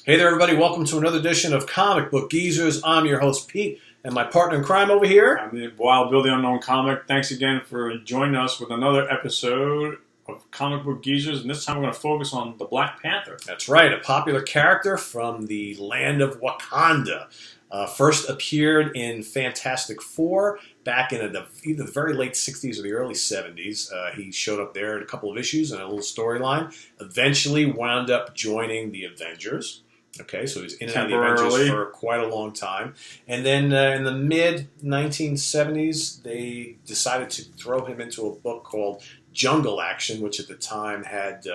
Hey there, everybody. Welcome to another edition of Comic Book Geezers. I'm your host, Pete, and my partner in crime over here. I'm the Wild Bill, the Unknown Comic. Thanks again for joining us with another episode of Comic Book Geezers, and this time we're going to focus on the Black Panther. That's right, a popular character from the land of Wakanda. First appeared in Fantastic Four back in either the very late 60s or the early 70s. He showed up there in a couple of issues and a little storyline. Eventually wound up joining the Avengers. Okay, so he's in and out of the Avengers for quite a long time. And then in the mid-1970s, they decided to throw him into a book called Jungle Action, which at the time had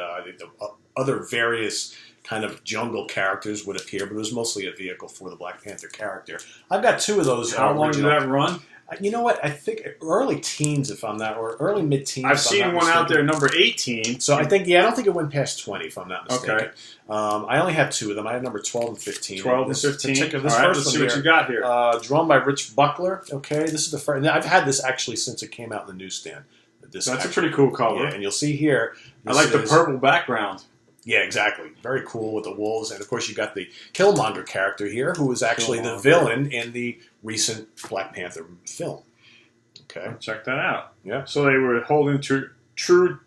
other various kind of jungle characters would appear, but it was mostly a vehicle for the Black Panther character. I've got two of those. How long did that run? You know what? I think early teens, if I'm not, or early mid-teens. I've seen one out there, number 18. So I think, I don't think it went past 20, if I'm not mistaken. Okay. I only have two of them. I have number 12 and 15. 12 and 15. This All right, let's see what you got here. Drawn by Rich Buckler. Okay, this is the first. I've had this actually since it came out in the newsstand. That's a pretty cool cover. Yeah, and you'll see here. I like the purple background. Yeah, exactly. Very cool with the wolves. And, of course, you got the Killmonger character here, who is actually the villain in the recent Black Panther film. Okay. Check that out. Yeah. So they were holding true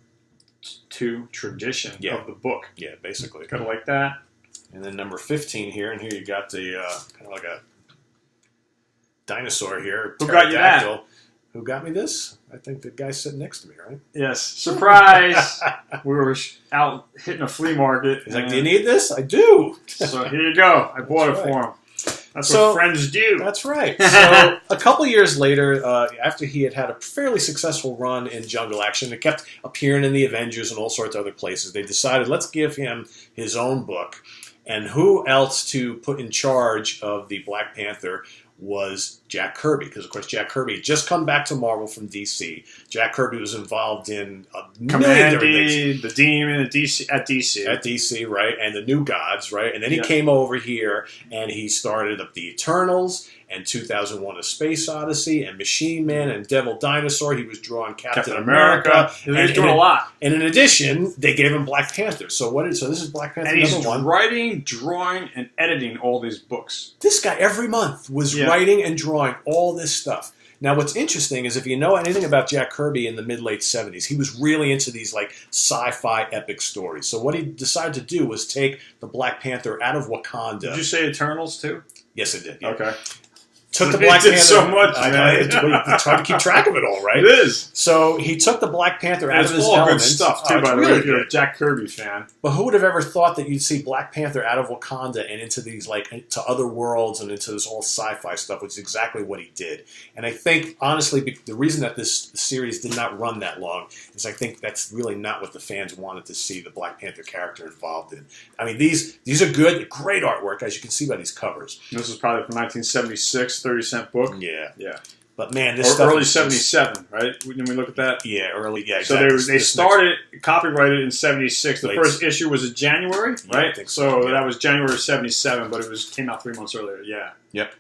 to tradition of the book. Yeah, basically. Kind of like that. And then number 15 here, and here you got the kind of like a dinosaur here. Who got you that? Who got me this? I think the guy sitting next to me, right? Yes. Surprise! We were out hitting a flea market. He's like, do you need this? I do. So here you go. I bought it for him. That's what friends do. That's right. So a couple years later, after he had a fairly successful run in Jungle Action, it kept appearing in the Avengers and all sorts of other places, they decided, let's give him his own book. And who else to put in charge of the Black Panther was Jack Kirby, because, of course, Jack Kirby had just come back to Marvel from DC. Jack Kirby was involved in a million things. The Demon at DC. At DC, right, and the New Gods, right? And then he came over here, and he started up the Eternals, and 2001 A Space Odyssey, and Machine Man, and Devil Dinosaur. He was drawing Captain America. He was doing a lot. And in addition, they gave him Black Panther. So this is Black Panther and number one. And he's writing, drawing, and editing all these books. This guy, every month, was writing and drawing all this stuff. Now, what's interesting is if you know anything about Jack Kirby in the mid-late 70s, he was really into these like sci-fi epic stories. So what he decided to do was take the Black Panther out of Wakanda. Did you say Eternals, too? Yes, it did. Yeah. Okay. Took the Black Panther so much, man. It's hard to keep track of it all, right? It is. So he took the Black Panther out of his element. Good stuff, too, by the way, if you're a Jack Kirby fan. But who would have ever thought that you'd see Black Panther out of Wakanda and into these, to other worlds and into this all sci-fi stuff, which is exactly what he did. And I think, honestly, the reason that this series did not run that long is I think that's really not what the fans wanted to see the Black Panther character involved in. I mean, these are good, great artwork, as you can see by these covers. This is probably from 1976, 30-cent book. Yeah. But man, this stuff early 77, right? When we look at that, early, exactly. So they started copyrighted in 76. The first issue was in January, right? I think so. That was January 77, but it came out 3 months earlier. Yeah. Yep.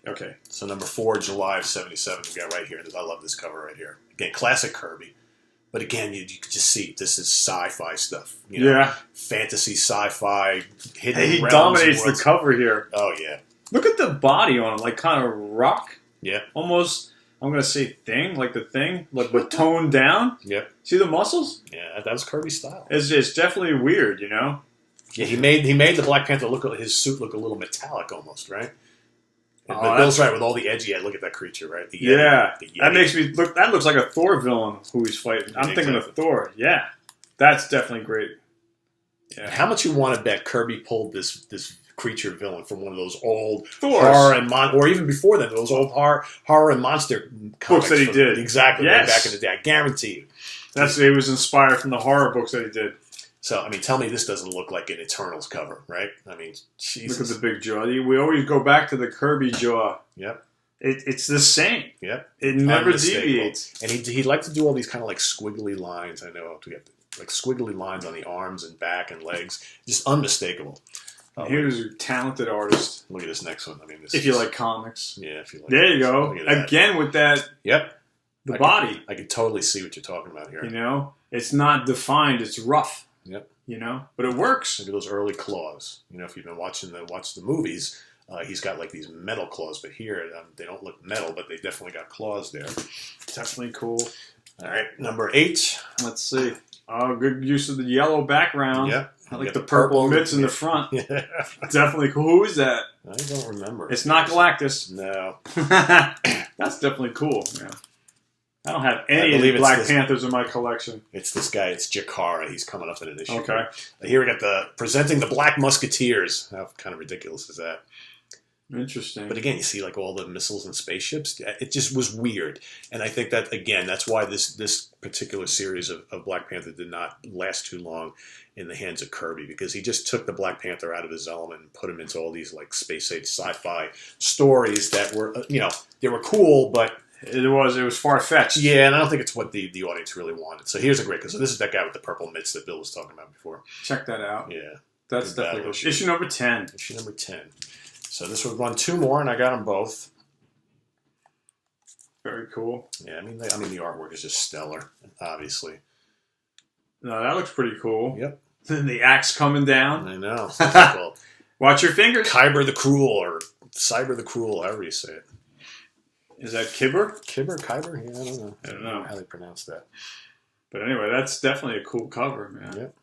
Okay. So number 4, July of 77. We got right here. I love this cover right here. Again, classic Kirby. But again, you can just see this is sci-fi stuff. Fantasy, sci-fi, hidden realms. He dominates the cover here. Oh yeah. Look at the body on him, like kind of rock. Yeah. Almost, I'm going to say Thing, like the Thing, but toned down. Yep. See the muscles? Yeah, that was Kirby's style. It's definitely weird, Yeah, he made the Black Panther his suit look a little metallic almost, right? But Bill's right, with all the edge, look at that creature, right? The Yeti. That makes me look. That looks like a Thor villain who he's fighting. I'm thinking of Thor. Yeah, that's definitely great. Yeah. How much you want to bet Kirby pulled this creature villain from one of those old Thors. horror and or even before then, those old horror and monster comics books that he did exactly way back in the day. I guarantee you. It was inspired from the horror books that he did. So, I mean, tell me this doesn't look like an Eternals cover, right? I mean, Jesus. Look at the big jaw. We always go back to the Kirby jaw. Yep. It's the same. Yep. It never deviates. And he'd like to do all these kind of like squiggly lines. I know we have like squiggly lines on the arms and back and legs. Just unmistakable. Here's a talented artist. Look at this next one. I mean, if you like comics. Yeah, if you like there you go. Again with that. Yep. Body. I can totally see what you're talking about here. It's not defined. It's rough. Yep. you know, but it works. Look at those early claws. You know, if you've been watching the movies, he's got like these metal claws, but here they don't look metal, but they definitely got claws there. Definitely cool. All right, number 8. Let's see. Oh, good use of the yellow background. Yep. I like the purple mitts in the front. Yeah. Definitely cool. Who is that? I don't remember. It's not Galactus. No. That's definitely cool, man. I don't have any of the Black Panthers in my collection. It's this guy. It's Jakara. He's coming up in an issue. Okay. Here we got presenting the Black Musketeers. How kind of ridiculous is that? Interesting. But again, you see like all the missiles and spaceships. It just was weird. And I think that, again, that's why this particular series of Black Panther did not last too long in the hands of Kirby, because he just took the Black Panther out of his element and put him into all these like space-age sci-fi stories that were, they were cool, but... It was far-fetched. Yeah, and I don't think it's what the audience really wanted. So here's a great... So this is that guy with the purple mitts that Bill was talking about before. Check that out. Yeah. That's definitely cool. Issue number 10. Issue number 10. So this would run 2 more, and I got them both. Very cool. Yeah, I mean the artwork is just stellar, obviously. No, that looks pretty cool. Yep. Then the axe coming down. I know. Watch your fingers. Kyber the Cruel, or Cyber the Cruel, however you say it. Is that Kibber? Kyber? Yeah, I don't know how they pronounce that. But anyway, that's definitely a cool cover, man. Yep.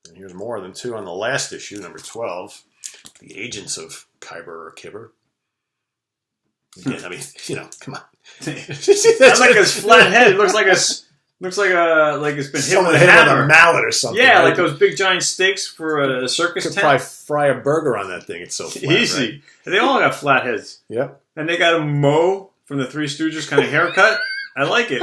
And here's more than 2 on the last issue, number 12. The Agents of Kyber or Kibber. Again, I mean, come on. That's like his flat head. It looks like it's been hit with a hammer. A mallet or something. Yeah, like those big giant steaks for a circus tent. Could probably fry a burger on that thing. It's so flat. Easy. Right? And they all got flat heads. Yep. And they got a Mo from the Three Stooges kind of haircut. I like it.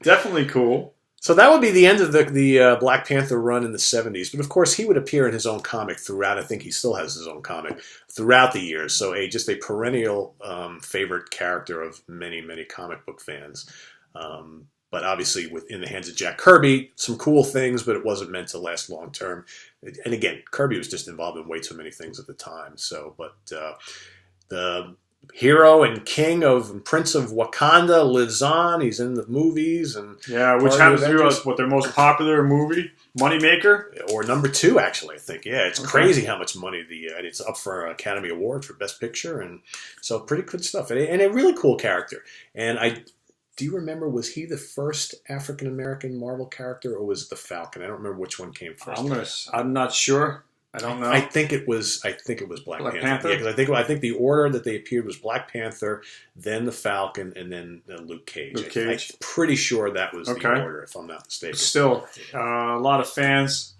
Definitely cool. So that would be the end of the Black Panther run in the 70s. But of course, he would appear in his own comic throughout. I think he still has his own comic throughout the years. So just a perennial favorite character of many, many comic book fans. But obviously, in the hands of Jack Kirby, some cool things, but it wasn't meant to last long term. And again, Kirby was just involved in way too many things at the time. But the hero and king of Prince of Wakanda lives on. He's in the movies, and which happens to be their most popular movie, moneymaker, or number 2 actually. I think it's crazy how much money it's up for an Academy Award for Best Picture, and so pretty good stuff, and a really cool character. And do you remember, was he the first African American Marvel character, or was it the Falcon? I don't remember which one came first. I'm not sure. I don't know. I think it was Black Panther. Yeah, because I think the order that they appeared was Black Panther, then the Falcon, and then Luke Cage. I'm pretty sure that was the order, if I'm not mistaken. Still, a lot of fans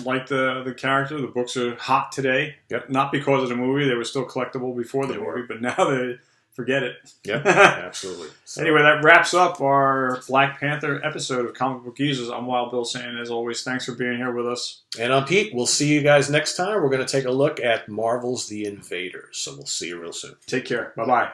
like the character. The books are hot today. Yep. Not because of the movie. They were still collectible before the movie, but now they forget it. Yeah, absolutely. So. Anyway, that wraps up our Black Panther episode of Comic Book Geezers. I'm Wild Bill saying, as always, thanks for being here with us. And I'm Pete. We'll see you guys next time. We're going to take a look at Marvel's The Invaders. So we'll see you real soon. Take care. Bye-bye.